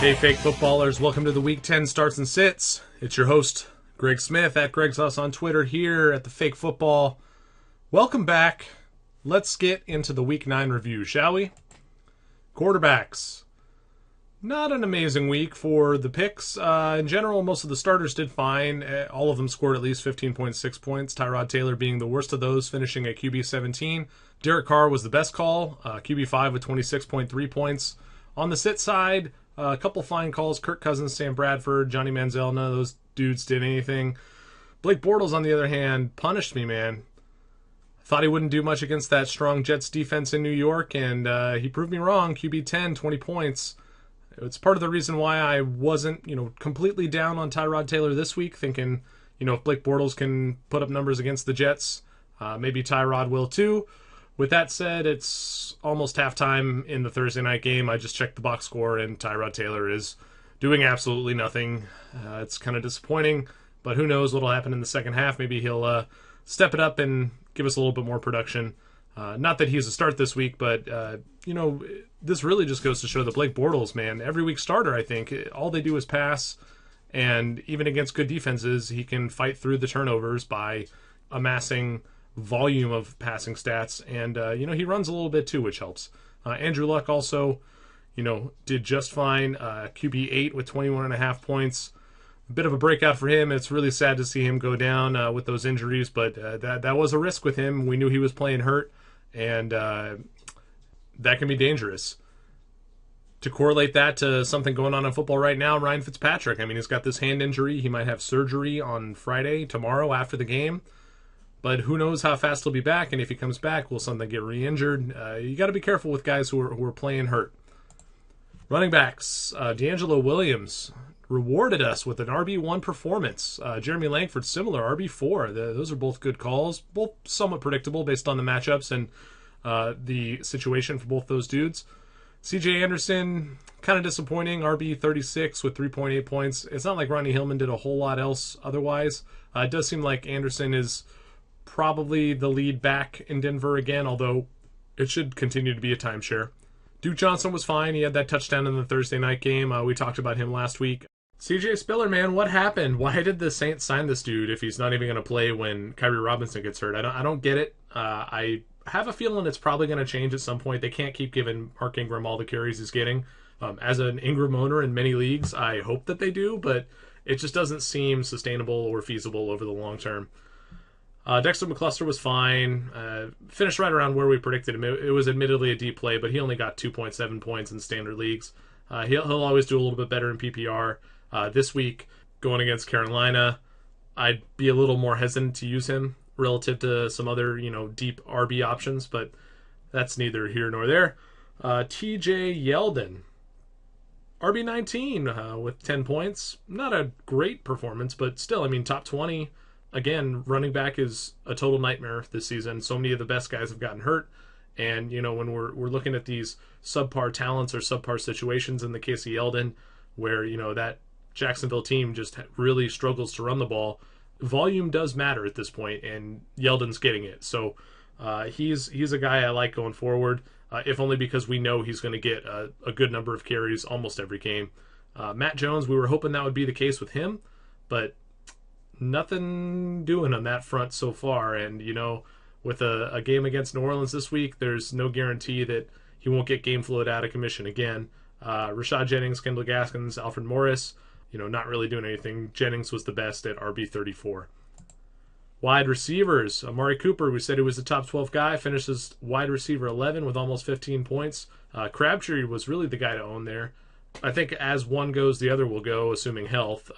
Hey, fake footballers. Welcome to the Week 10 Starts and Sits. It's your host, Greg Smith, at Greg Sauce on Twitter, here at the Fake Football. Welcome back. Let's get into the Week 9 review, shall we? Quarterbacks. Not an amazing week for the picks. In general, most of the starters did fine. All of them scored at least 15.6 points. Tyrod Taylor being the worst of those, finishing at QB 17. Derek Carr was the best call, QB 5 with 26.3 points. On the sit side, a couple fine calls. Kirk Cousins, Sam Bradford, Johnny Manziel, none of those dudes did anything. Blake Bortles, on the other hand, punished me, man. Thought he wouldn't do much against that strong Jets defense in New York, and he proved me wrong. QB 10, 20 points. It's part of the reason why I wasn't, completely down on Tyrod Taylor this week, thinking, if Blake Bortles can put up numbers against the Jets, maybe Tyrod will too. With that said, it's almost halftime in the Thursday night game. I just checked the box score, and Tyrod Taylor is doing absolutely nothing. It's kind of disappointing, but who knows what will happen in the second half. Maybe he'll step it up and give us a little bit more production. Not that he's a start this week, but, this really just goes to show that Blake Bortles, man, every week starter, I think. All they do is pass, and even against good defenses, he can fight through the turnovers by amassing volume of passing stats, and he runs a little bit too, which helps. Andrew Luck also did just fine. QB 8 with 21.5 points. A bit of a breakout for him. It's really sad to see him go down with those injuries, but that was a risk with him. We knew he was playing hurt, and that can be dangerous. To correlate that to something going on in football right now, Ryan Fitzpatrick, he's got this hand injury. He might have surgery on Friday, tomorrow, after the game. But who knows how fast he'll be back, and if he comes back, will something get re-injured? You got to be careful with guys who are playing hurt. Running backs, D'Angelo Williams rewarded us with an RB1 performance. Jeremy Langford, similar, RB4. Those are both good calls, both somewhat predictable based on the matchups and the situation for both those dudes. CJ Anderson, kind of disappointing, RB36 with 3.8 points. It's not like Ronnie Hillman did a whole lot else otherwise. It does seem like Anderson is probably the lead back in Denver again, although it should continue to be a timeshare. Duke Johnson was fine. He had that touchdown in the Thursday night game. We talked about him last week. CJ Spiller, man, what happened? Why did the Saints sign this dude if he's not even going to play when Kyrie Robinson gets hurt? I don't get it. I have a feeling it's probably going to change at some point. They can't keep giving Mark Ingram all the carries he's getting. As an Ingram owner in many leagues, I hope that they do, but it just doesn't seem sustainable or feasible over the long term. Dexter McCluster was fine. Finished right around where we predicted him. It was admittedly a deep play, but he only got 2.7 points in standard leagues. He'll always do a little bit better in PPR. This week, going against Carolina, I'd be a little more hesitant to use him relative to some other, deep RB options, but that's neither here nor there. TJ Yeldon, RB19 with 10 points. Not a great performance, but still, top 20. Again, running back is a total nightmare this season. So many of the best guys have gotten hurt. And, when we're looking at these subpar talents or subpar situations in the case of Yeldon, where, that Jacksonville team just really struggles to run the ball, volume does matter at this point, and Yeldon's getting it. So he's a guy I like going forward, if only because we know he's going to get a good number of carries almost every game. Matt Jones, we were hoping that would be the case with him, but nothing doing on that front so far. And, with a game against New Orleans this week, there's no guarantee that he won't get game flowed out of commission again. Rashad Jennings, Kendall Gaskins, Alfred Morris, not really doing anything. Jennings was the best at RB34. Wide receivers, Amari Cooper, we said he was the top 12 guy, finishes wide receiver 11 with almost 15 points. Crabtree was really the guy to own there. I think as one goes, the other will go, assuming health.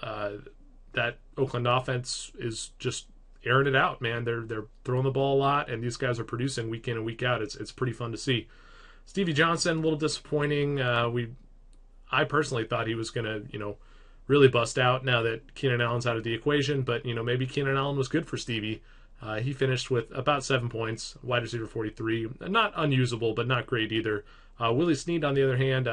That Oakland offense is just airing it out, man. They're throwing the ball a lot, and these guys are producing week in and week out. It's pretty fun to see. Stevie Johnson, a little disappointing. I personally thought he was going to, really bust out now that Keenan Allen's out of the equation, but, maybe Keenan Allen was good for Stevie. He finished with about 7 points, wide receiver 43. Not unusable, but not great either. Willie Snead, on the other hand,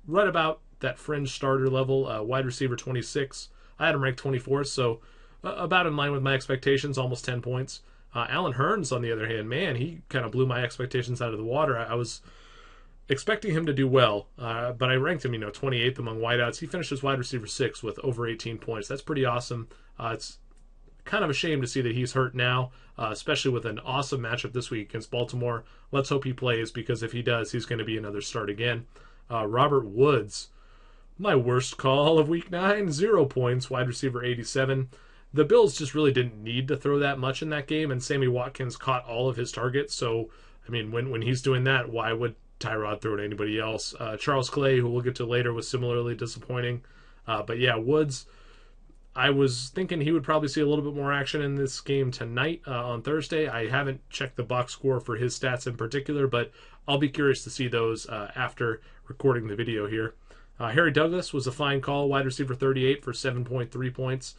right about that fringe starter level, wide receiver 26. I had him ranked 24th, so about in line with my expectations, almost 10 points. Alan Hearns, on the other hand, man, he kind of blew my expectations out of the water. I was expecting him to do well, but I ranked him, 28th among wideouts. He finished as wide receiver 6 with over 18 points. That's pretty awesome. It's kind of a shame to see that he's hurt now, especially with an awesome matchup this week against Baltimore. Let's hope he plays, because if he does, he's going to be another start again. Robert Woods, my worst call of week 9, 0 points, wide receiver 87. The Bills just really didn't need to throw that much in that game, and Sammy Watkins caught all of his targets. So, when he's doing that, why would Tyrod throw to anybody else? Charles Clay, who we'll get to later, was similarly disappointing. But yeah, Woods, I was thinking he would probably see a little bit more action in this game tonight on Thursday. I haven't checked the box score for his stats in particular, but I'll be curious to see those after recording the video here. Harry Douglas was a fine call, wide receiver 38 for 7.3 points.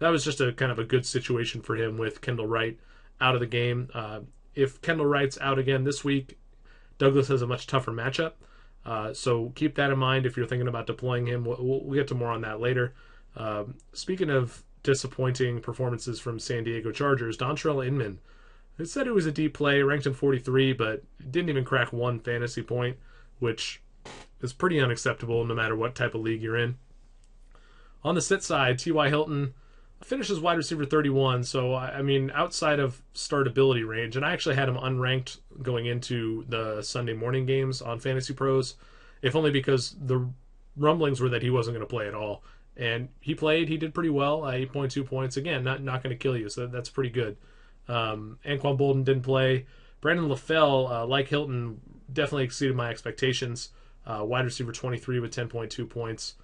That was just a kind of a good situation for him with Kendall Wright out of the game. If Kendall Wright's out again this week, Douglas has a much tougher matchup. So keep that in mind if you're thinking about deploying him. We'll get to more on that later. Speaking of disappointing performances from San Diego Chargers, Dontrell Inman, it said it was a deep play, ranked in 43, but didn't even crack one fantasy point, which is pretty unacceptable no matter what type of league you're in. On the sit side, T.Y. Hilton finishes wide receiver 31, so outside of startability range, and I actually had him unranked going into the Sunday morning games on Fantasy Pros, if only because the rumblings were that he wasn't going to play at all. And he played, he did pretty well, 8.2 points. Again, not going to kill you, so that's pretty good. Anquan Bolden didn't play. Brandon LaFell, like Hilton, definitely exceeded my expectations. Wide receiver 23 with 10.2 points.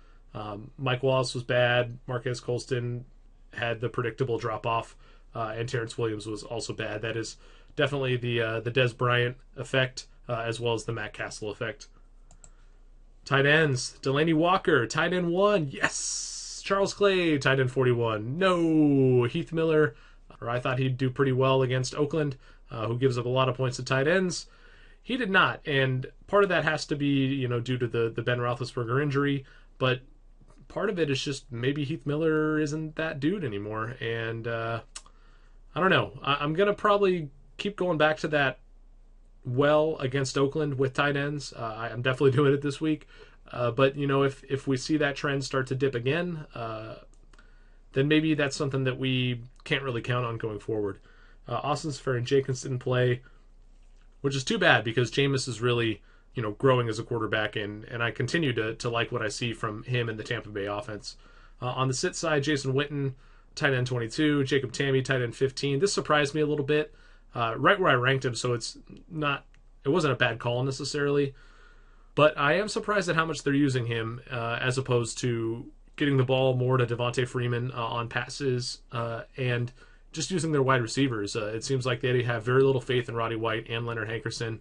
Mike Wallace was bad. Marquez Colston had the predictable drop-off, and Terrence Williams was also bad. That is definitely the Dez Bryant effect, as well as the Matt Castle effect. Tight ends, Delanie Walker, tight end 1, yes! Charles Clay, tight end 41, no! Heath Miller, or I thought he'd do pretty well against Oakland, who gives up a lot of points to tight ends. He did not, and part of that has to be, due to the Ben Roethlisberger injury, but part of it is just maybe Heath Miller isn't that dude anymore, and I don't know. I'm going to probably keep going back to that well against Oakland with tight ends. I'm definitely doing it this week. But, if we see that trend start to dip again, then maybe that's something that we can't really count on going forward. Austin Seferian-Jenkins didn't play, which is too bad because Jameis is really, growing as a quarterback, and I continue to like what I see from him in the Tampa Bay offense. On the sit side, Jason Witten, tight end 22, Jacob Tamme, tight end 15. This surprised me a little bit. Right where I ranked him, so it wasn't a bad call necessarily, but I am surprised at how much they're using him as opposed to getting the ball more to Devontae Freeman on passes and just using their wide receivers. It seems like they have very little faith in Roddy White and Leonard Hankerson.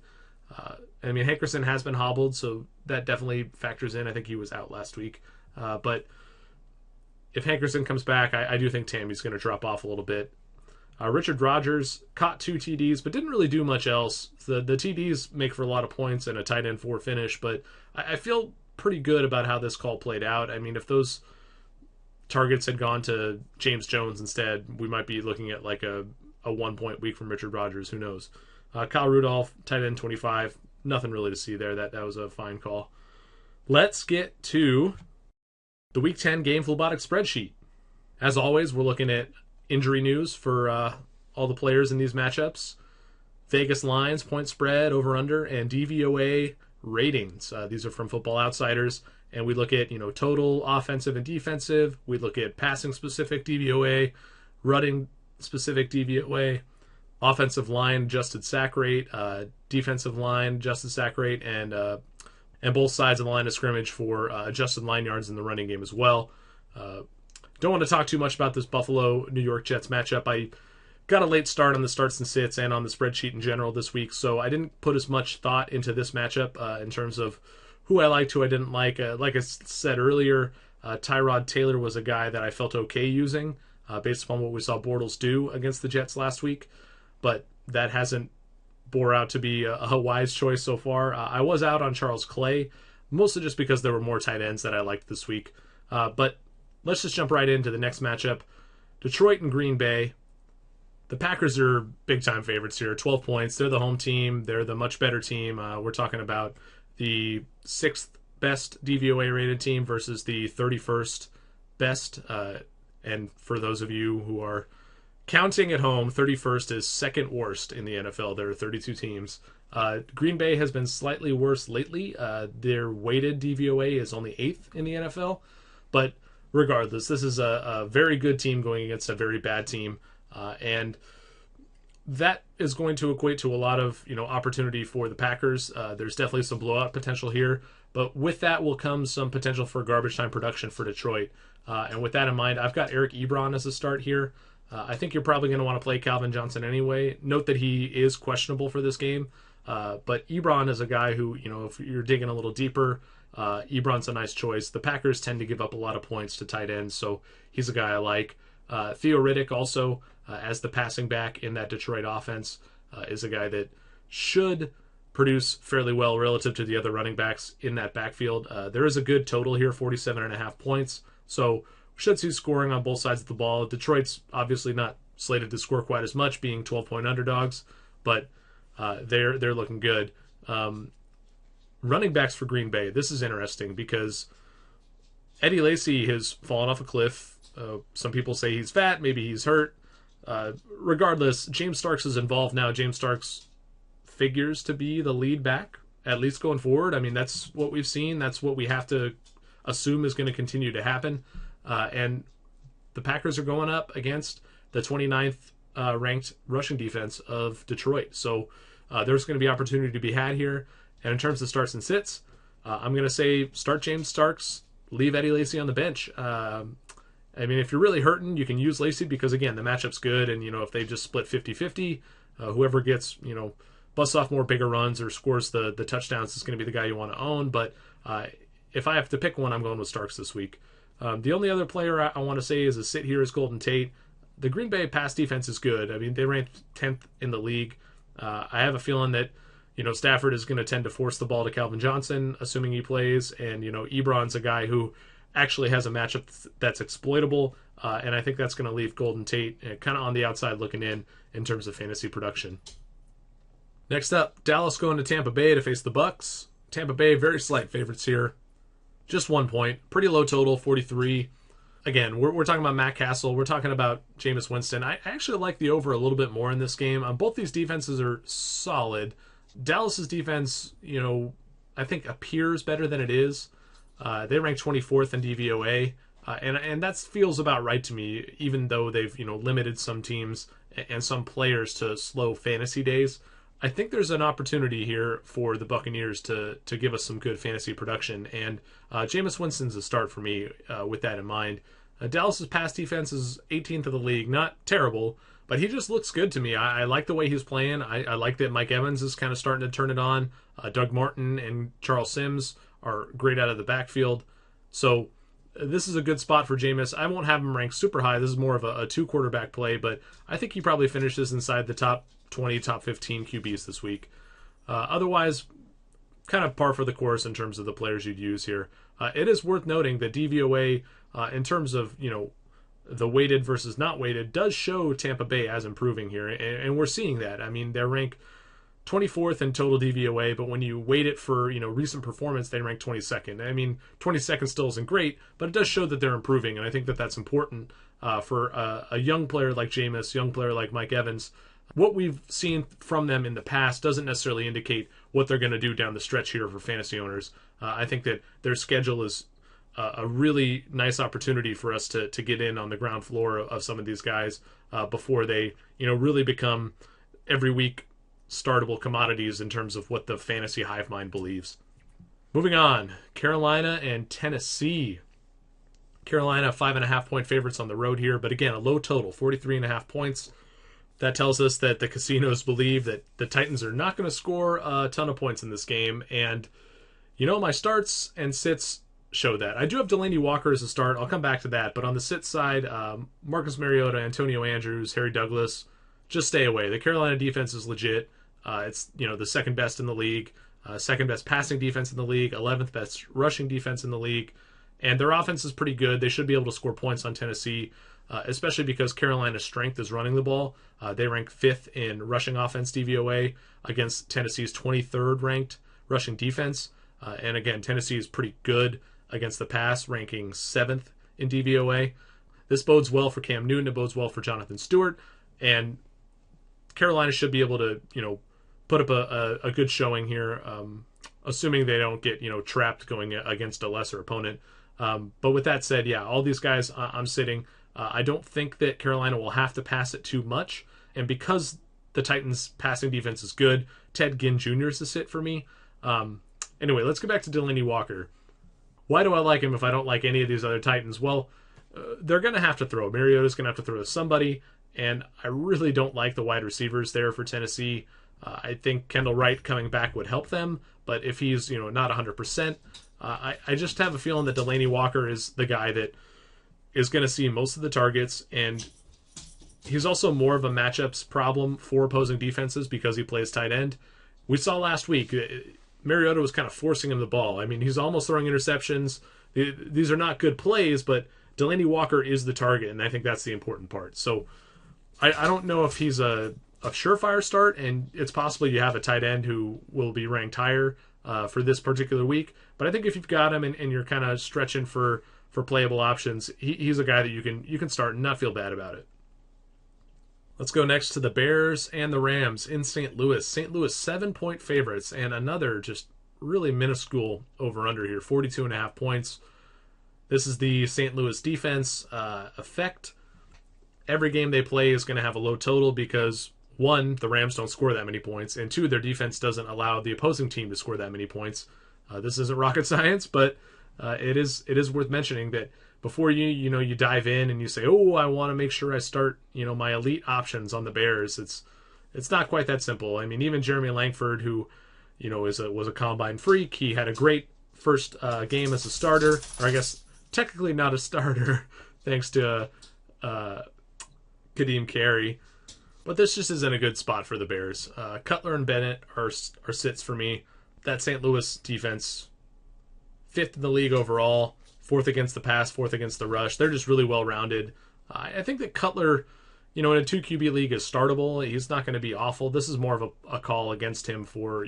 Hankerson has been hobbled, so that definitely factors in. I think he was out last week, but if Hankerson comes back, I do think Tammy's going to drop off a little bit. Richard Rodgers caught 2 TDs, but didn't really do much else. The TDs make for a lot of points and a tight end 4 finish, but I feel pretty good about how this call played out. If those targets had gone to James Jones instead, we might be looking at like a 1-point week from Richard Rodgers. Who knows? Kyle Rudolph, tight end 25. Nothing really to see there. That was a fine call. Let's get to the Week 10 Game Fullbodic spreadsheet. As always, we're looking at injury news for all the players in these matchups, Vegas lines, point spread, over-under, and DVOA ratings. These are from Football Outsiders, and we look at total offensive and defensive. We look at passing-specific DVOA, running-specific DVOA, offensive line adjusted sack rate, defensive line adjusted sack rate, and both sides of the line of scrimmage for adjusted line yards in the running game as well. Don't want to talk too much about this Buffalo-New York Jets matchup. I got a late start on the starts and sits and on the spreadsheet in general this week, so I didn't put as much thought into this matchup in terms of who I liked, who I didn't like. Like I said earlier, Tyrod Taylor was a guy that I felt okay using based upon what we saw Bortles do against the Jets last week, but that hasn't bore out to be a wise choice so far. I was out on Charles Clay, mostly just because there were more tight ends that I liked this week. But let's just jump right into the next matchup. Detroit and Green Bay. The Packers are big-time favorites here, 12 points. They're the home team. They're the much better team. We're talking about the 6th best DVOA rated team versus the 31st best. And for those of you who are counting at home, 31st is second worst in the NFL. There are 32 teams. Green Bay has been slightly worse lately. Their weighted DVOA is only 8th in the NFL. But regardless, this is a very good team going against a very bad team. And that is going to equate to a lot of opportunity for the Packers. There's definitely some blowout potential here. But with that will come some potential for garbage time production for Detroit. And with that in mind, I've got Eric Ebron as a start here. I think you're probably going to want to play Calvin Johnson anyway. Note that he is questionable for this game. But Ebron is a guy who, if you're digging a little deeper, Ebron's a nice choice. The Packers tend to give up a lot of points to tight ends, so he's a guy I like. Theo Riddick also, as the passing back in that Detroit offense, is a guy that should produce fairly well relative to the other running backs in that backfield. There is a good total here, 47.5 points. So we should see scoring on both sides of the ball. Detroit's obviously not slated to score quite as much, being 12-point underdogs, but they're looking good. Running backs for Green Bay. This is interesting because Eddie Lacy has fallen off a cliff. Some people say he's fat, maybe he's hurt. Regardless, James Starks is involved now. James Starks figures to be the lead back, at least going forward. I mean, that's what we've seen. That's what we have to assume is going to continue to happen. And the Packers are going up against the 29th ranked rushing defense of Detroit. So there's going to be opportunity to be had here. And in terms of starts and sits, I'm going to say start James Starks, leave Eddie Lacy on the bench. I mean, if you're really hurting, you can use Lacy because, again, the matchup's good. And, if they just split 50-50, whoever gets, busts off more bigger runs or scores the touchdowns is going to be the guy you want to own. But if I have to pick one, I'm going with Starks this week. The only other player I want to say is a sit here is Golden Tate. The Green Bay pass defense is good. I mean, they ranked 10th in the league. I have a feeling that, Stafford is going to tend to force the ball to Calvin Johnson, assuming he plays. And, Ebron's a guy who actually has a matchup that's exploitable. And I think that's going to leave Golden Tate kind of on the outside looking in terms of fantasy production. Next up, Dallas going to Tampa Bay to face the Bucs. Tampa Bay, very slight favorites here. Just 1 point. Pretty low total, 43. Again, we're talking about Matt Castle. We're talking about Jameis Winston. I actually like the over a little bit more in this game. Both these defenses are solid. Dallas's defense, I think appears better than it is. They rank 24th in DVOA. And that feels about right to me, even though they've, limited some teams and some players to slow fantasy days. I think there's an opportunity here for the Buccaneers to give us some good fantasy production, and Jameis Winston's a start for me with that in mind. Dallas's pass defense is 18th of the league, not terrible, but he just looks good to me. I like the way he's playing. I like that Mike Evans is kind of starting to turn it on. Doug Martin and Charles Sims are great out of the backfield. So this is a good spot for Jameis. I won't have him ranked super high. This is more of a two quarterback play, but I think he probably finishes inside the top 20, top 15 QBs this week. Otherwise, kind of par for the course in terms of the players you'd use here. It is worth noting that DVOA, in terms of, the weighted versus not weighted, does show Tampa Bay as improving here, and we're seeing that. I mean, they rank 24th in total DVOA, but when you weight it for, recent performance, they rank 22nd. I mean, 22nd still isn't great, but it does show that they're improving, and I think that that's important for a young player like Jameis, young player like Mike Evans. What we've seen from them in the past doesn't necessarily indicate what they're going to do down the stretch here for fantasy owners. I think that their schedule is a really nice opportunity for us to get in on the ground floor of some of these guys before they, really become every week startable commodities in terms of what the fantasy hive mind believes. Moving on, Carolina and Tennessee. Carolina 5.5 point favorites on the road here, but again, a low total, 43.5 points. That tells us that the casinos believe that the Titans are not going to score a ton of points in this game. And, my starts and sits show that. I do have Delaney Walker as a start. I'll come back to that. But on the sit side, Marcus Mariota, Antonio Andrews, Harry Douglas, just stay away. The Carolina defense is legit. It's, the second best in the league, second best passing defense in the league, 11th best rushing defense in the league. And their offense is pretty good. They should be able to score points on Tennessee. Especially because Carolina's strength is running the ball. They rank 5th in rushing offense DVOA against Tennessee's 23rd ranked rushing defense. And again, Tennessee is pretty good against the pass, ranking 7th in DVOA. This bodes well for Cam Newton. It bodes well for Jonathan Stewart. And Carolina should be able to, put up a good showing here, assuming they don't get, trapped going against a lesser opponent. But with that said, yeah, all these guys I'm sitting. I don't think that Carolina will have to pass it too much. And because the Titans' passing defense is good, Ted Ginn Jr. is the sit for me. Anyway, let's get back to Delanie Walker. Why do I like him if I don't like any of these other Titans? Well, they're going to have to throw. Mariota's going to have to throw to somebody, and I really don't like the wide receivers there for Tennessee. I think Kendall Wright coming back would help them, but if he's not 100%, I just have a feeling that Delanie Walker is the guy that is going to see most of the targets, and he's also more of a matchups problem for opposing defenses because he plays tight end. We saw last week, Mariota was kind of forcing him the ball. I mean, he's almost throwing interceptions. These are not good plays, but Delanie Walker is the target, and I think that's the important part. So I don't know if he's a surefire start, and it's possible you have a tight end who will be ranked higher for this particular week. But I think if you've got him and you're kind of stretching for playable options, he's a guy that you can start and not feel bad about it. Let's go next to the Bears and the Rams in St. Louis. St. Louis 7-point favorites, and another just really minuscule over-under here, 42.5 points. This is the St. Louis defense effect. Every game they play is going to have a low total because, one, the Rams don't score that many points, and two, their defense doesn't allow the opposing team to score that many points. This isn't rocket science, but it is worth mentioning that before you dive in and you say, oh, I want to make sure I start my elite options on the Bears. It's not quite that simple. I mean, even Jeremy Langford, who was a combine freak, he had a great first game as a starter, or I guess technically not a starter, thanks to Kadeem Carey. But this just isn't a good spot for the Bears. Cutler and Bennett are sits for me. That St. Louis defense, 5th in the league overall, 4th against the pass, 4th against the rush. They're just really well-rounded. I think that Cutler, in a 2 QB league is startable. He's not going to be awful. This is more of a call against him for,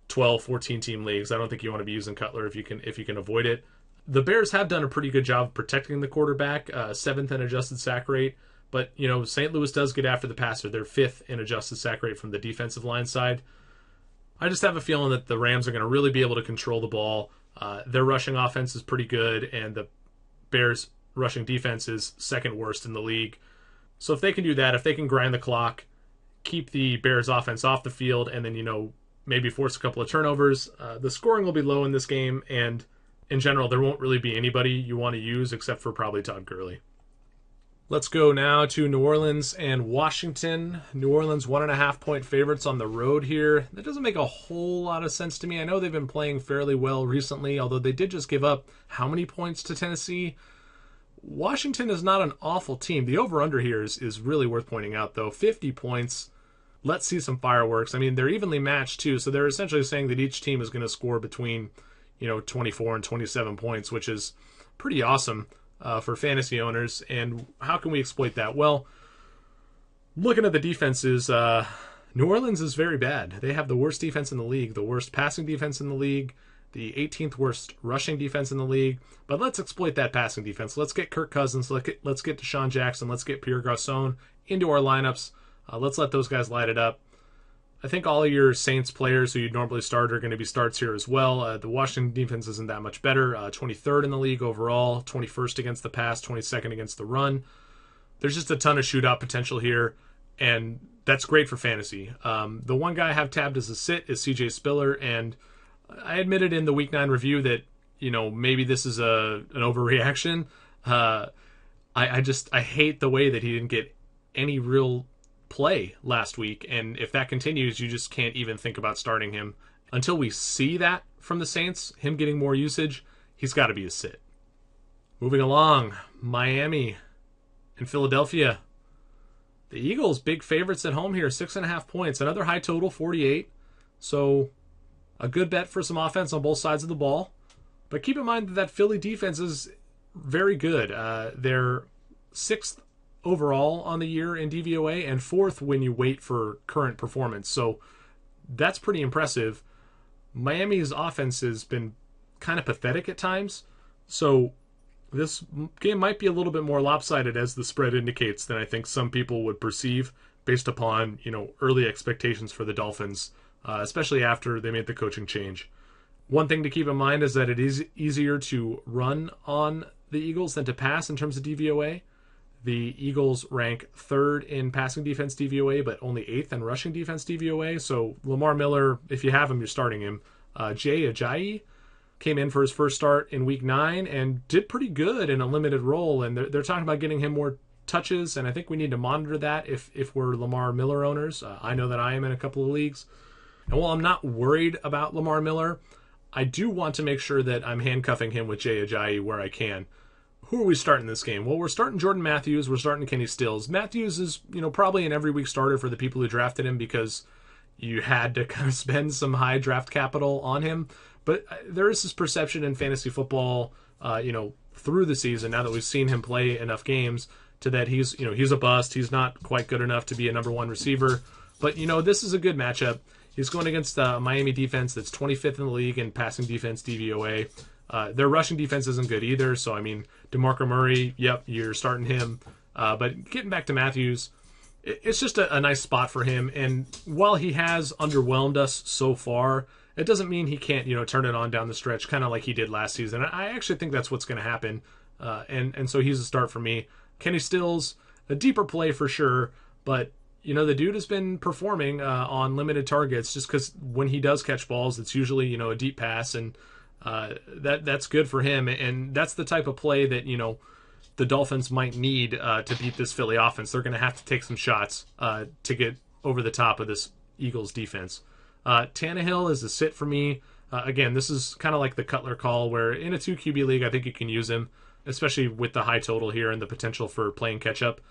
12, 14 team leagues. I don't think you want to be using Cutler if you can avoid it. The Bears have done a pretty good job protecting the quarterback, 7th in adjusted sack rate. But, St. Louis does get after the passer. They're 5th in adjusted sack rate from the defensive line side. I just have a feeling that the Rams are going to really be able to control the ball. Their rushing offense is pretty good, and the Bears' rushing defense is 2nd worst in the league. So if they can do that, if they can grind the clock, keep the Bears' offense off the field, and then, maybe force a couple of turnovers, the scoring will be low in this game, and in general, there won't really be anybody you want to use except for probably Todd Gurley. Let's go now to New Orleans and Washington. New Orleans 1.5-point favorites on the road here. That doesn't make a whole lot of sense to me. I know they've been playing fairly well recently, although they did just give up how many points to Tennessee? Washington is not an awful team. The over-under here is really worth pointing out, though. 50 points. Let's see some fireworks. I mean, they're evenly matched, too, so they're essentially saying that each team is going to score between 24 and 27 points, which is pretty awesome for fantasy owners. And how can we exploit that? Well, looking at the defenses, New Orleans is very bad. They have the worst defense in the league, the worst passing defense in the league, the 18th worst rushing defense in the league. But let's exploit that passing defense. Let's get Kirk Cousins, let's get Deshaun Jackson, let's get Pierre Garçon into our lineups. Let's let those guys light it up. I think all of your Saints players who you'd normally start are going to be starts here as well. The Washington defense isn't that much better. 23rd in the league overall, 21st against the pass, 22nd against the run. There's just a ton of shootout potential here, and that's great for fantasy. The one guy I have tabbed as a sit is CJ Spiller, and I admitted in the Week 9 review that maybe this is an overreaction. I hate the way that he didn't get any real play last week, and if that continues, you just can't even think about starting him. Until we see that from the Saints, him getting more usage, he's got to be a sit. Moving along, Miami and Philadelphia. The Eagles, big favorites at home here, 6.5 points. Another high total, 48. So a good bet for some offense on both sides of the ball. But keep in mind that Philly defense is very good. They're 6th overall on the year in DVOA and 4th when you wait for current performance. So that's pretty impressive. Miami's offense has been kind of pathetic at times. So this game might be a little bit more lopsided, as the spread indicates, than I think some people would perceive based upon, early expectations for the Dolphins, especially after they made the coaching change. One thing to keep in mind is that it is easier to run on the Eagles than to pass in terms of DVOA. The Eagles rank third in passing defense DVOA, but only eighth in rushing defense DVOA. So Lamar Miller, if you have him, you're starting him. Jay Ajayi came in for his first start in Week 9 and did pretty good in a limited role. And they're talking about getting him more touches, and I think we need to monitor that if we're Lamar Miller owners. I know that I am in a couple of leagues. And while I'm not worried about Lamar Miller, I do want to make sure that I'm handcuffing him with Jay Ajayi where I can. Who are we starting this game? Well, we're starting Jordan Matthews. We're starting Kenny Stills. Matthews is, probably an every week starter for the people who drafted him because you had to kind of spend some high draft capital on him. But there is this perception in fantasy football, through the season, now that we've seen him play enough games, to that he's a bust. He's not quite good enough to be a number one receiver. But, this is a good matchup. He's going against a Miami defense that's 25th in the league in passing defense DVOA. Their rushing defense isn't good either. So, DeMarco Murray, yep, you're starting him. But getting back to Matthews, it's just a nice spot for him. And while he has underwhelmed us so far, it doesn't mean he can't, turn it on down the stretch, kind of like he did last season. I actually think that's what's going to happen. And so he's a start for me. Kenny Stills, a deeper play for sure, but the dude has been performing on limited targets just because when he does catch balls, it's usually, a deep pass, and that's good for him. And that's the type of play that, the Dolphins might need to beat this Philly offense. They're going to have to take some shots to get over the top of this Eagles defense. Tannehill is a sit for me. Again, this is kind of like the Cutler call, where in a 2 QB league, I think you can use him, especially with the high total here and the potential for playing catch-up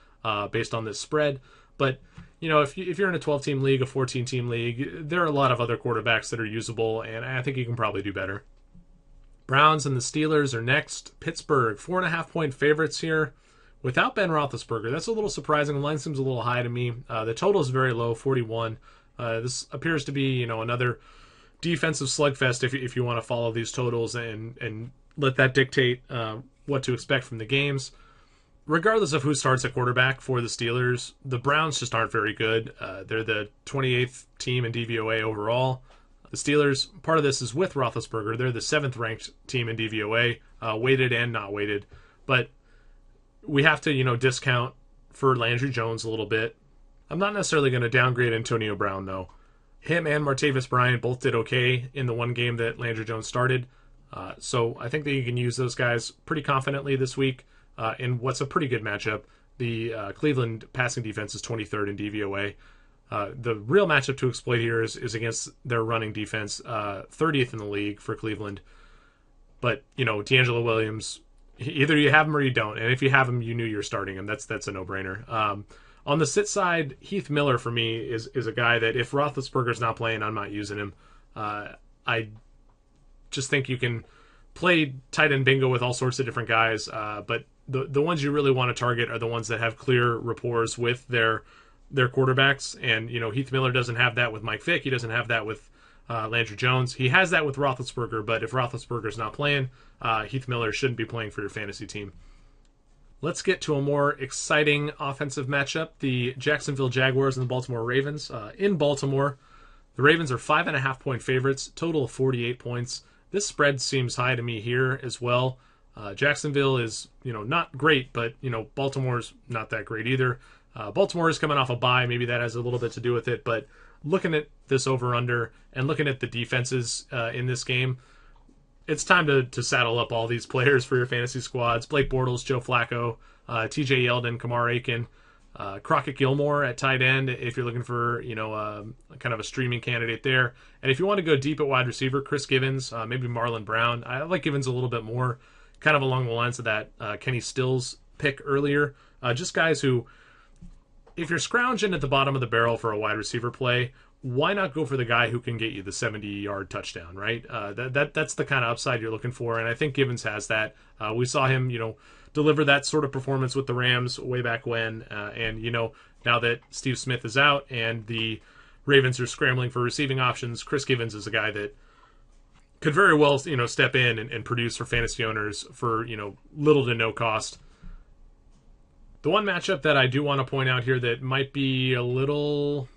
based on this spread. But, if you're in a 12-team league, a 14-team league, there are a lot of other quarterbacks that are usable, and I think you can probably do better. Browns and the Steelers are next. Pittsburgh, 4.5-point favorites here without Ben Roethlisberger. That's a little surprising. The line seems a little high to me. The total is very low, 41. This appears to be, another defensive slugfest if you want to follow these totals and let that dictate what to expect from the games. Regardless of who starts at quarterback for the Steelers, the Browns just aren't very good. They're the 28th team in DVOA overall. The Steelers, part of this is with Roethlisberger. They're the 7th ranked team in DVOA, weighted and not weighted. But we have to, discount for Landry Jones a little bit. I'm not necessarily going to downgrade Antonio Brown, though. Him and Martavis Bryant both did okay in the one game that Landry Jones started. So I think that you can use those guys pretty confidently this week in what's a pretty good matchup. The Cleveland passing defense is 23rd in DVOA. The real matchup to exploit here is against their running defense, 30th in the league for Cleveland. But, D'Angelo Williams, either you have him or you don't. And if you have him, you knew you were starting him. That's a no-brainer. On the sit side, Heath Miller for me is a guy that if Roethlisberger's not playing, I'm not using him. I just think you can play tight end bingo with all sorts of different guys, but the ones you really want to target are the ones that have clear rapport with their quarterbacks. And Heath Miller doesn't have that with Mike Vick. He doesn't have that with Landry Jones. He has that with Roethlisberger, but if Roethlisberger's not playing, Heath Miller shouldn't be playing for your fantasy team. Let's get to a more exciting offensive matchup, the Jacksonville Jaguars and the Baltimore Ravens. In Baltimore, the Ravens are 5.5-point favorites, total of 48 points. This spread seems high to me here as well. Jacksonville is, not great, but, Baltimore's not that great either. Baltimore is coming off a bye. Maybe that has a little bit to do with it, but looking at this over-under and looking at the defenses in this game, it's time to saddle up all these players for your fantasy squads. Blake Bortles, Joe Flacco, TJ Yeldon, Kamar Aiken, Crockett Gilmore at tight end if you're looking for, kind of a streaming candidate there. And if you want to go deep at wide receiver, Chris Givens, maybe Marlon Brown. I like Givens a little bit more, kind of along the lines of that Kenny Stills pick earlier. Just guys who, if you're scrounging at the bottom of the barrel for a wide receiver play, why not go for the guy who can get you the 70-yard touchdown, right? That's the kind of upside you're looking for, and I think Givens has that. We saw him, deliver that sort of performance with the Rams way back when, and, now that Steve Smith is out and the Ravens are scrambling for receiving options, Chris Givens is a guy that could very well, step in and produce for fantasy owners for, little to no cost. The one matchup that I do want to point out here that might be a little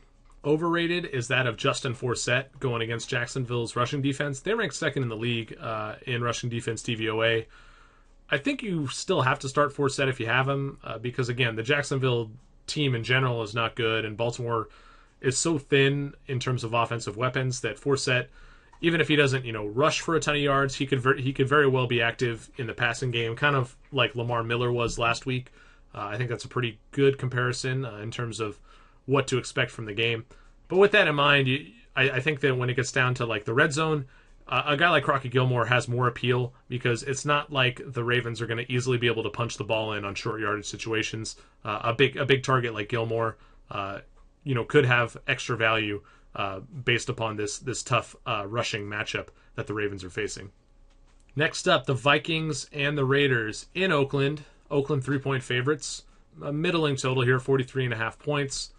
overrated is that of Justin Forsett going against Jacksonville's rushing defense. They rank second in the league in rushing defense DVOA. I think you still have to start Forsett if you have him because, again, the Jacksonville team in general is not good, and Baltimore is so thin in terms of offensive weapons that Forsett, even if he doesn't, rush for a ton of yards, he could very well be active in the passing game, kind of like Lamar Miller was last week. I think that's a pretty good comparison in terms of what to expect from the game. But with that in mind, I think that when it gets down to like the red zone, a guy like Crockett Gilmore has more appeal because it's not like the Ravens are going to easily be able to punch the ball in on short yardage situations. A big target like Gilmore, could have extra value based upon this tough rushing matchup that the Ravens are facing. Next up, the Vikings and the Raiders in Oakland. Oakland 3-point favorites. A middling total here, 43.5 points.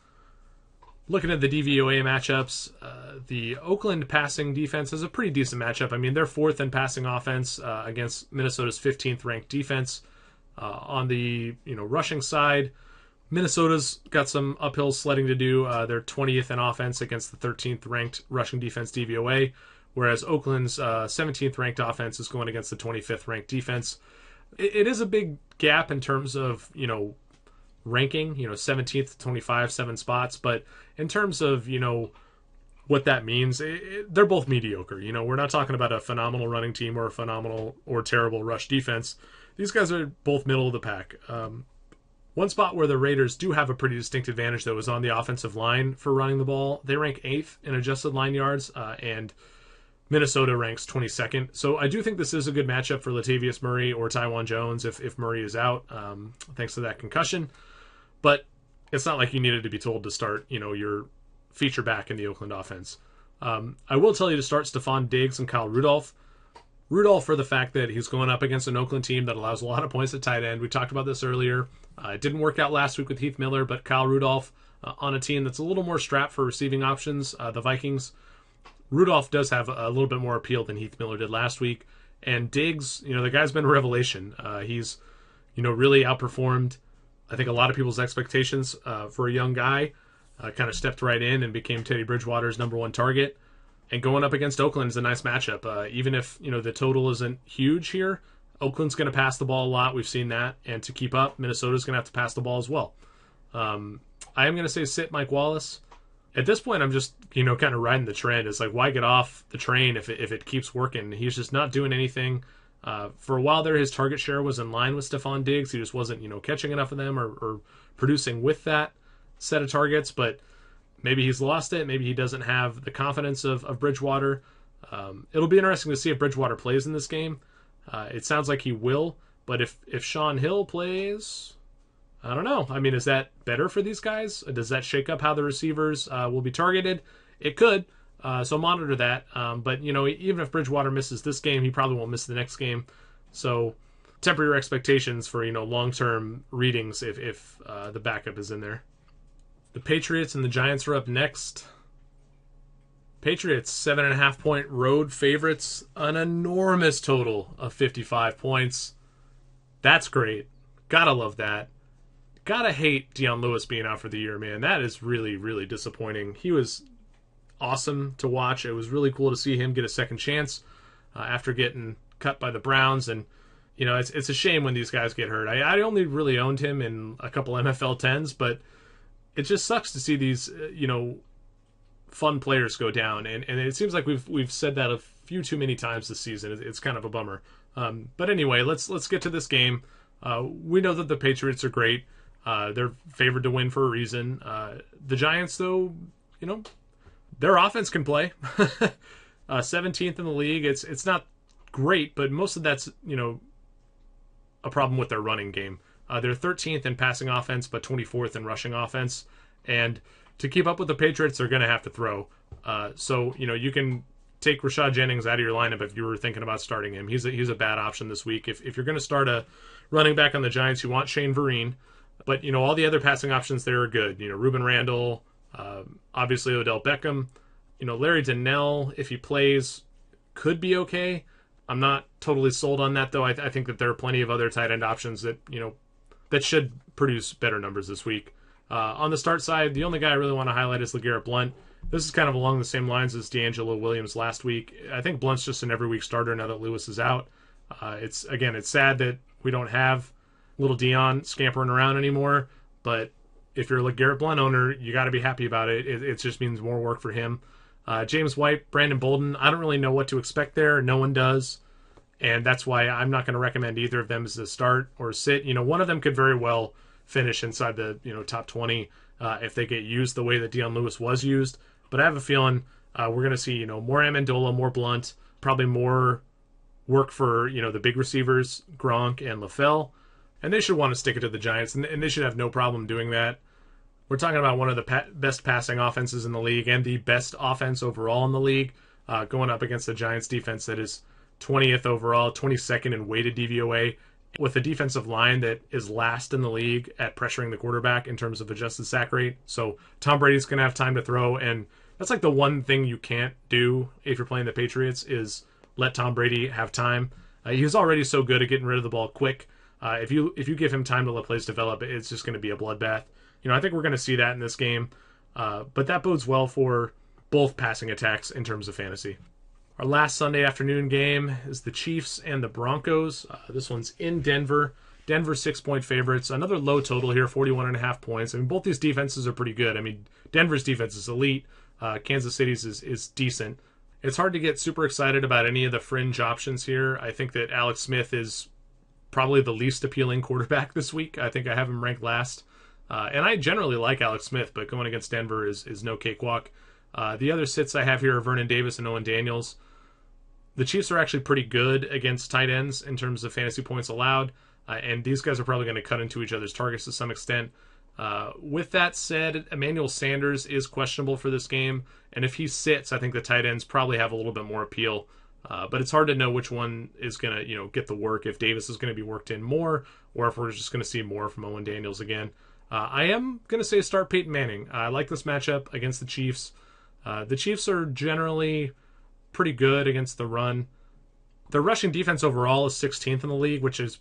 Looking at the DVOA matchups, the Oakland passing defense is a pretty decent matchup. I mean, they're fourth in passing offense against Minnesota's 15th ranked defense. On the rushing side, Minnesota's got some uphill sledding to do. They're 20th in offense against the 13th ranked rushing defense DVOA, whereas Oakland's 17th ranked offense is going against the 25th ranked defense. It is a big gap in terms of, ranking, 17th to 25, 7 spots. But in terms of, what that means, they're both mediocre. We're not talking about a phenomenal running team or a phenomenal or terrible rush defense. These guys are both middle of the pack. One spot where the Raiders do have a pretty distinct advantage, though, is on the offensive line for running the ball. They rank 8th in adjusted line yards, and Minnesota ranks 22nd. So I do think this is a good matchup for Latavius Murray or Taiwan Jones if Murray is out, thanks to that concussion. But it's not like you needed to be told to start, your feature back in the Oakland offense. I will tell you to start Stephon Diggs and Kyle Rudolph. Rudolph for the fact that he's going up against an Oakland team that allows a lot of points at tight end. We talked about this earlier. It didn't work out last week with Heath Miller, but Kyle Rudolph on a team that's a little more strapped for receiving options, the Vikings. Rudolph does have a little bit more appeal than Heath Miller did last week. And Diggs, the guy's been a revelation. He's, really outperformed, I think, a lot of people's expectations for a young guy. Kind of stepped right in and became Teddy Bridgewater's number one target. And going up against Oakland is a nice matchup. Even if, the total isn't huge here, Oakland's going to pass the ball a lot. We've seen that. And to keep up, Minnesota's going to have to pass the ball as well. I am going to say sit Mike Wallace. At this point, I'm just, kind of riding the trend. It's like, why get off the train if it keeps working? He's just not doing anything. For a while there, his target share was in line with Stephon Diggs. He just wasn't, catching enough of them or producing with that set of targets. But maybe he's lost it. Maybe he doesn't have the confidence of Bridgewater. It'll be interesting to see if Bridgewater plays in this game. It sounds like he will. But if Sean Hill plays, I don't know. I mean, is that better for these guys? Does that shake up how the receivers will be targeted? It could. So monitor that. But, even if Bridgewater misses this game, he probably won't miss the next game. So temper your expectations for, long-term readings if the backup is in there. The Patriots and the Giants are up next. Patriots, 7.5-point road favorites, an enormous total of 55 points. That's great. Gotta love that. Gotta hate Dion Lewis being out for the year, man. That is really, really disappointing. He was awesome to watch. It was really cool to see him get a second chance after getting cut by the Browns. And, it's a shame when these guys get hurt. I only really owned him in a couple NFL 10s, but it just sucks to see these, fun players go down. And it seems like we've said that a few too many times this season. It's kind of a bummer. But anyway, let's get to this game. We know that the Patriots are great. They're favored to win for a reason. The Giants, though, their offense can play. 17th in the league. It's not great, but most of that's, a problem with their running game. They're 13th in passing offense, but 24th in rushing offense. And to keep up with the Patriots, they're going to have to throw. So, you can take Rashad Jennings out of your lineup if you were thinking about starting him. He's a bad option this week. If you're going to start a running back on the Giants, you want Shane Vereen. But, all the other passing options there are good. Ruben Randall, obviously Odell Beckham. Larry Donnell, if he plays, could be okay. I'm not totally sold on that, though. I think that there are plenty of other tight end options that, that should produce better numbers this week. On the start side, the only guy I really want to highlight is LeGarrette Blount. This is kind of along the same lines as D'Angelo Williams last week. I think Blunt's just an every week starter now that Lewis is out. It's sad that we don't have little Dion scampering around anymore, but if you're a LeGarrette Blount owner, you got to be happy about it. It just means more work for him. James White, Brandon Bolden, I don't really know what to expect there. No one does. And that's why I'm not going to recommend either of them as a start or sit. One of them could very well finish inside the top 20 if they get used the way that Dion Lewis was used. But I have a feeling we're going to see more Amendola, more Blount, probably more work for the big receivers, Gronk and LaFell. And they should want to stick it to the Giants, and they should have no problem doing that. We're talking about one of the best passing offenses in the league and the best offense overall in the league, going up against the Giants defense that is 20th overall, 22nd in weighted DVOA, with a defensive line that is last in the league at pressuring the quarterback in terms of adjusted sack rate. So Tom Brady's going to have time to throw, and that's like the one thing you can't do if you're playing the Patriots is let Tom Brady have time. He's already so good at getting rid of the ball quick. If you give him time to let plays develop, it's just going to be a bloodbath. I think we're going to see that in this game, but that bodes well for both passing attacks in terms of fantasy. Our last Sunday afternoon game is the Chiefs and the Broncos. This one's in Denver. Denver 6-point favorites. Another low total here, 41.5 points. Both these defenses are pretty good. Denver's defense is elite. Kansas City's is decent. It's hard to get super excited about any of the fringe options here. I think that Alex Smith is probably the least appealing quarterback this week. I think I have him ranked last. And I generally like Alex Smith, but going against Denver is no cakewalk. The other sits I have here are Vernon Davis and Owen Daniels. The Chiefs are actually pretty good against tight ends in terms of fantasy points allowed, and these guys are probably going to cut into each other's targets to some extent. With that said, Emmanuel Sanders is questionable for this game, and if he sits, I think the tight ends probably have a little bit more appeal. But it's hard to know which one is going to get the work, if Davis is going to be worked in more, or if we're just going to see more from Owen Daniels again. I am going to say start Peyton Manning. I like this matchup against the Chiefs. The Chiefs are generally pretty good against the run. Their rushing defense overall is 16th in the league, which is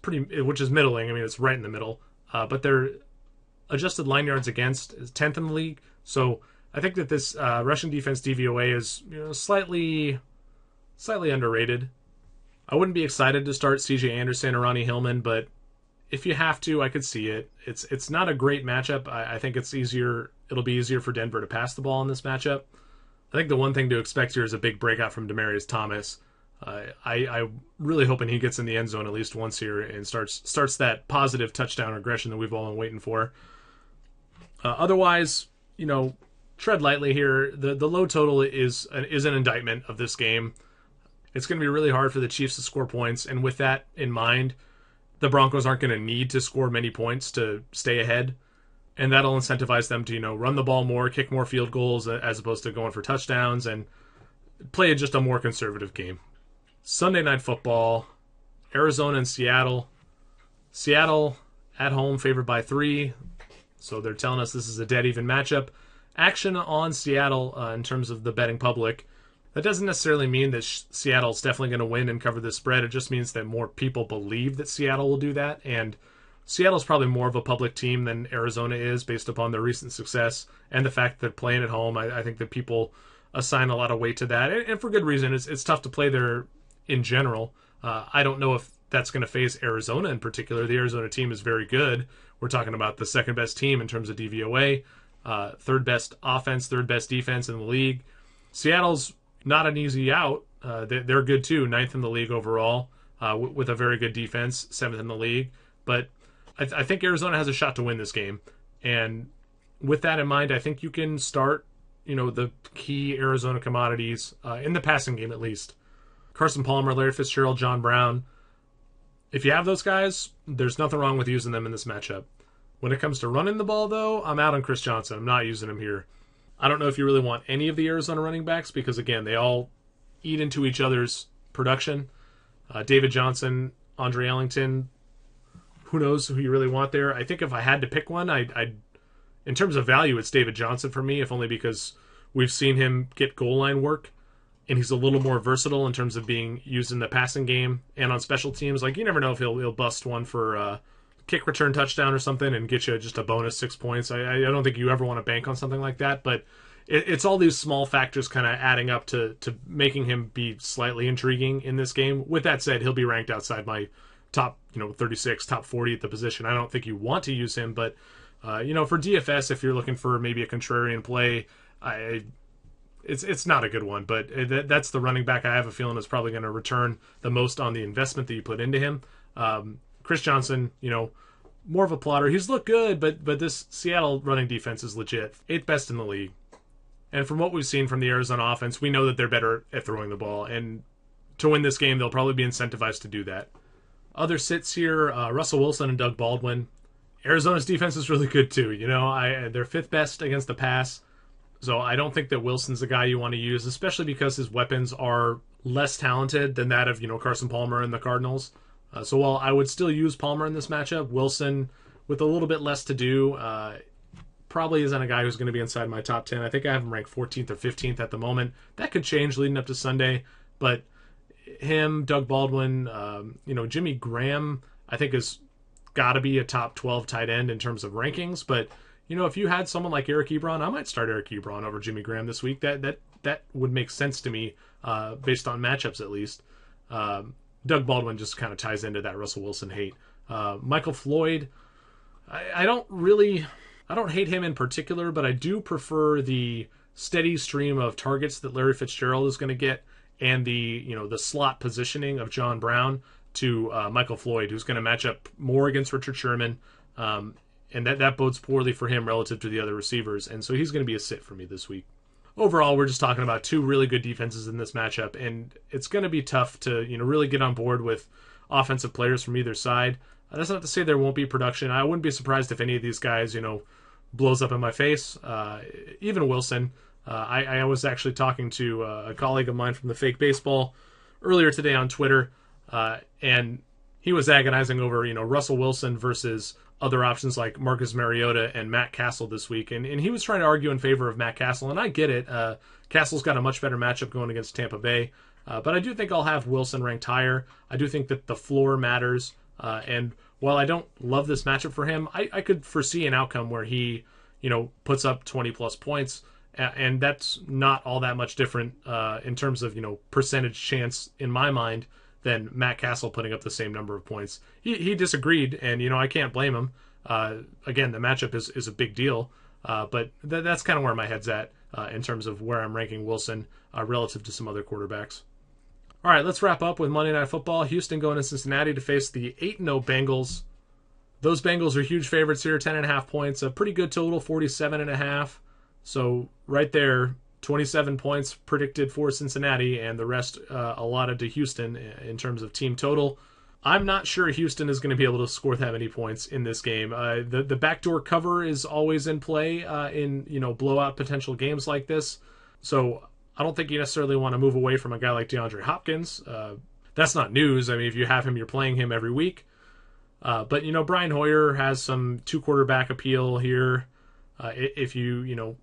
middling. It's right in the middle. But their adjusted line yards against is 10th in the league. So I think that this rushing defense DVOA is slightly underrated. I wouldn't be excited to start CJ Anderson or Ronnie Hillman, but if you have to, I could see it. It's not a great matchup. I think it'll be easier for Denver to pass the ball in this matchup. I think the one thing to expect here is a big breakout from Demaryius Thomas. I'm really hoping he gets in the end zone at least once here and starts that positive touchdown regression that we've all been waiting for. Otherwise, tread lightly here. The low total is an indictment of this game. It's going to be really hard for the Chiefs to score points, and with that in mind, the Broncos aren't going to need to score many points to stay ahead. And that'll incentivize them to, run the ball more, kick more field goals as opposed to going for touchdowns, and play just a more conservative game. Sunday Night Football, Arizona and Seattle. Seattle at home favored by 3, so they're telling us this is a dead even matchup. Action on Seattle in terms of the betting public. That doesn't necessarily mean that Seattle's definitely going to win and cover this spread. It just means that more people believe that Seattle will do that, and Seattle's probably more of a public team than Arizona is based upon their recent success and the fact that playing at home. I think that people assign a lot of weight to that, and for good reason. It's tough to play there in general. I don't know if that's going to face Arizona in particular. The Arizona team is very good. We're talking about the second best team in terms of DVOA, third best offense, third best defense in the league. Seattle's not an easy out. They're good too, 9th in the league overall, with a very good defense, 7th in the league. But I think Arizona has a shot to win this game. And with that in mind, I think you can start, the key Arizona commodities in the passing game at least. Carson Palmer, Larry Fitzgerald, John Brown. If you have those guys, there's nothing wrong with using them in this matchup. When it comes to running the ball, though, I'm out on Chris Johnson. I'm not using him here. I don't know if you really want any of the Arizona running backs because, again, they all eat into each other's production. David Johnson, Andre Ellington, who knows who you really want there. I think if I had to pick one, I'd in terms of value, it's David Johnson for me, if only because we've seen him get goal line work. and he's a little more versatile in terms of being used in the passing game and on special teams. Like, you never know if he'll bust one for kick return touchdown or something and get you just a bonus 6 points. I don't think you ever want to bank on something like that, but it's all these small factors kind of adding up to making him be slightly intriguing in this game. With that said, he'll be ranked outside my top 36, top 40 at the position. I don't think you want to use him, but for DFS, if you're looking for maybe a contrarian play, it's not a good one, but that's the running back I have a feeling is probably going to return the most on the investment that you put into him. Chris Johnson, more of a plotter. He's looked good, but this Seattle running defense is legit. 8th best in the league. And from what we've seen from the Arizona offense, we know that they're better at throwing the ball. And to win this game, they'll probably be incentivized to do that. Other sits here, Russell Wilson and Doug Baldwin. Arizona's defense is really good too. They're 5th best against the pass. So I don't think that Wilson's the guy you want to use, especially because his weapons are less talented than that of, Carson Palmer and the Cardinals. So while I would still use Palmer in this matchup, Wilson, with a little bit less to do, probably isn't a guy who's going to be inside my top 10. I think I have him ranked 14th or 15th at the moment. That could change leading up to Sunday, but him, Doug Baldwin, Jimmy Graham, I think has got to be a top 12 tight end in terms of rankings. But, if you had someone like Eric Ebron, I might start Eric Ebron over Jimmy Graham this week. That would make sense to me based on matchups at least. Doug Baldwin just kind of ties into that Russell Wilson hate. Michael Floyd, I don't hate him in particular, but I do prefer the steady stream of targets that Larry Fitzgerald is going to get and the slot positioning of John Brown to Michael Floyd, who's going to match up more against Richard Sherman, and that bodes poorly for him relative to the other receivers, and so he's going to be a sit for me this week. Overall, we're just talking about two really good defenses in this matchup, and it's going to be tough to really get on board with offensive players from either side. That's not to say there won't be production. I wouldn't be surprised if any of these guys, blows up in my face. Even Wilson. I was actually talking to a colleague of mine from the Fake Baseball earlier today on Twitter, and he was agonizing over Russell Wilson versus other options like Marcus Mariota and Matt Castle this week, and he was trying to argue in favor of Matt Castle, and I get it. Castle's got a much better matchup going against Tampa Bay, but I do think I'll have Wilson ranked higher. I do think that the floor matters, and while I don't love this matchup for him, I could foresee an outcome where he, puts up 20-plus points, and that's not all that much different in terms of, percentage chance in my mind than Matt Castle putting up the same number of points. He disagreed, and, I can't blame him. Again, the matchup is a big deal, but that's kind of where my head's at in terms of where I'm ranking Wilson relative to some other quarterbacks. All right, let's wrap up with Monday Night Football. Houston going to Cincinnati to face the 8-0 Bengals. Those Bengals are huge favorites here, 10.5 points. A pretty good total, 47.5. So right there, 27 points predicted for Cincinnati, and the rest allotted to Houston in terms of team total. I'm not sure Houston is going to be able to score that many points in this game. The backdoor cover is always in play in blowout potential games like this. So I don't think you necessarily want to move away from a guy like DeAndre Hopkins. That's not news. I mean, if you have him, you're playing him every week. But Brian Hoyer has some 2-quarterback appeal here. If you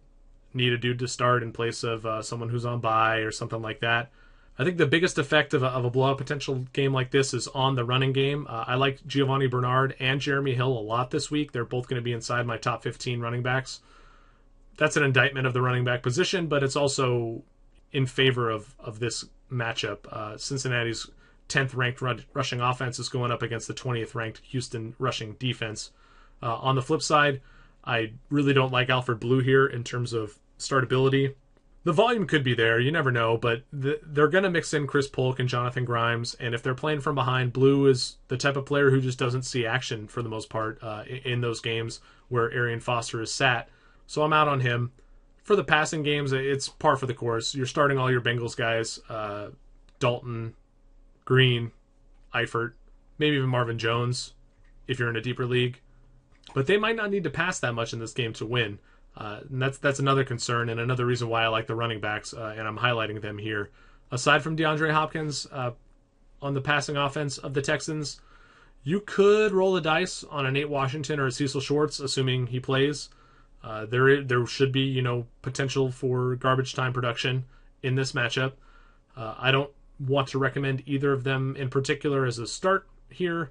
need a dude to start in place of someone who's on bye or something like that. I think the biggest effect of a blowout potential game like this is on the running game. I like Giovanni Bernard and Jeremy Hill a lot this week. They're both going to be inside my top 15 running backs. That's an indictment of the running back position, but it's also in favor of this matchup. Cincinnati's 10th ranked rushing offense is going up against the 20th ranked Houston rushing defense. On the flip side, I really don't like Alfred Blue here in terms of startability. The volume could be there, you never know, but they're going to mix in Chris Polk and Jonathan Grimes, and if they're playing from behind, Blue is the type of player who just doesn't see action for the most part in those games where Arian Foster is sat. So I'm out on him. For the passing games, it's par for the course. You're starting all your Bengals guys, Dalton, Green, Eifert, maybe even Marvin Jones if you're in a deeper league. But they might not need to pass that much in this game to win. And that's another concern and another reason why I like the running backs, and I'm highlighting them here. Aside from DeAndre Hopkins on the passing offense of the Texans, you could roll the dice on a Nate Washington or a Cecil Shorts, assuming he plays. There should be potential for garbage time production in this matchup. I don't want to recommend either of them in particular as a start here,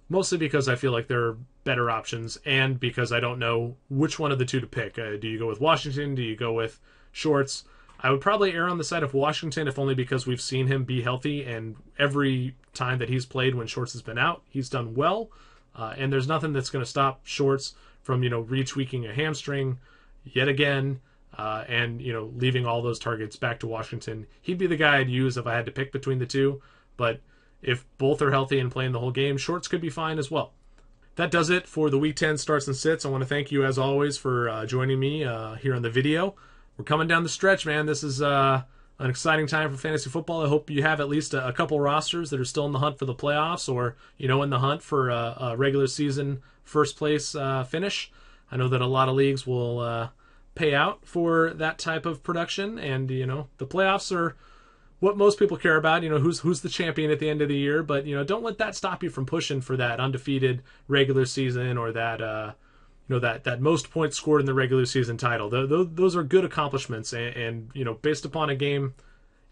mostly because I feel like there are better options and because I don't know which one of the two to pick. Do you go with Washington? Do you go with Shorts? I would probably err on the side of Washington, if only because we've seen him be healthy, and every time that he's played when Shorts has been out, he's done well. And there's nothing that's going to stop Shorts from, retweaking a hamstring yet again, and, leaving all those targets back to Washington. He'd be the guy I'd use if I had to pick between the two, but if both are healthy and playing the whole game, Shorts could be fine as well. That does it for the Week 10 starts and sits. I want to thank you, as always, for joining me here on the video. We're coming down the stretch, man. This is an exciting time for fantasy football. I hope you have at least a couple rosters that are still in the hunt for the playoffs, or in the hunt for a regular season first place finish. I know that a lot of leagues will pay out for that type of production, and the playoffs are what most people care about. Who's the champion at the end of the year, but don't let that stop you from pushing for that undefeated regular season, or that that most points scored in the regular season title. Those are good accomplishments, and based upon a game,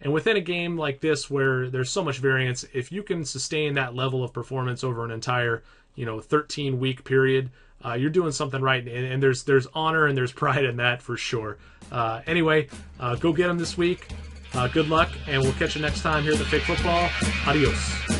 and within a game like this where there's so much variance, if you can sustain that level of performance over an entire 13-week period, you're doing something right, and there's honor and there's pride in that for sure. Anyway, go get them this week. Good luck, and we'll catch you next time here at the Fake Football. Adios.